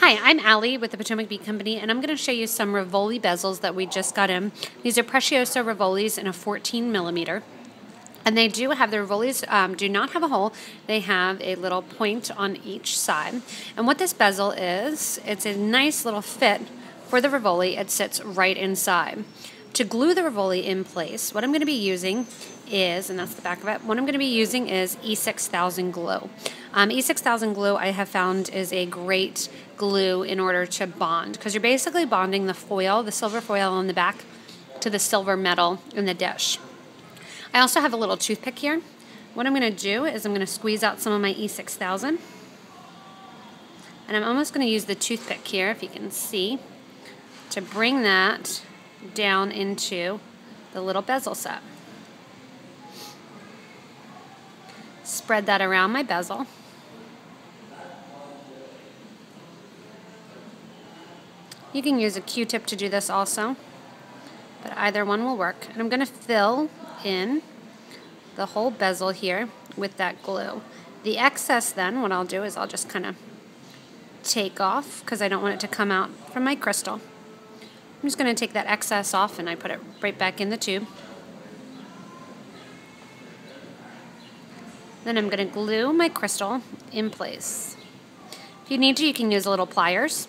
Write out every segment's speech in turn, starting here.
Hi, I'm Allie with the Potomac Bead Company, and I'm going to show you some Rivoli bezels that we just got in. These are Preciosa Rivolis in a 14 millimeter. And they do have, the Rivolis do not have a hole. They have a little point on each side. And what this bezel is, it's a nice little fit for the Rivoli. It sits right inside. To glue the Rivoli in place, what I'm going to be using is, and that's the back of it, what I'm going to be using is E6000 glue. E6000 glue I have found is a great glue in order to bond, because you're basically bonding the foil, the silver foil on the back, to the silver metal in the dish. I also have a little toothpick here. What I'm going to do is I'm going to squeeze out some of my E6000, and I'm almost going to use the toothpick here, if you can see, to bring that down into the little bezel set. Spread that around my bezel. You can use a Q-tip to do this also, but either one will work. And I'm going to fill in the whole bezel here with that glue. The excess then, what I'll do is I'll just kind of take off, because I don't want it to come out from my crystal. I'm just going to take that excess off and I put it right back in the tube. Then I'm going to glue my crystal in place. If you need to, you can use a little pliers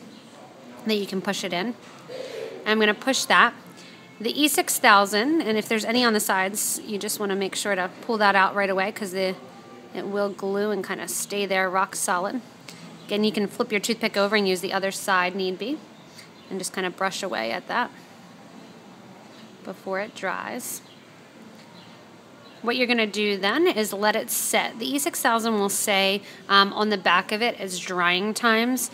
that you can push it in. I'm going to push that. The E6000, and if there's any on the sides, you just want to make sure to pull that out right away, because it will glue and kind of stay there rock solid. Again, you can flip your toothpick over and use the other side need be, and just kind of brush away at that before it dries. What you're going to do then is let it set. The E6000 will say on the back of it is drying times.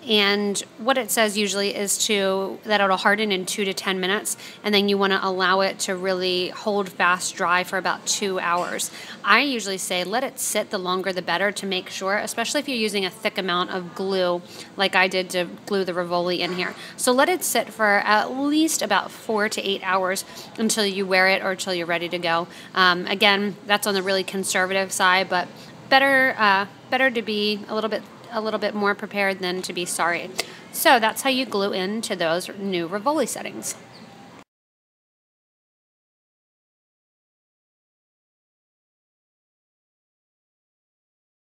And what it says usually is that it'll harden in 2 to 10 minutes, and then you want to allow it to really hold fast dry for about 2 hours. I usually say let it sit, the longer the better, to make sure, especially if you're using a thick amount of glue like I did to glue the Rivoli in here. So let it sit for at least about 4 to 8 hours until you wear it or until you're ready to go. Again, that's on the really conservative side, but better to be a little bit more prepared than to be sorry. So that's how you glue into those new Rivoli settings.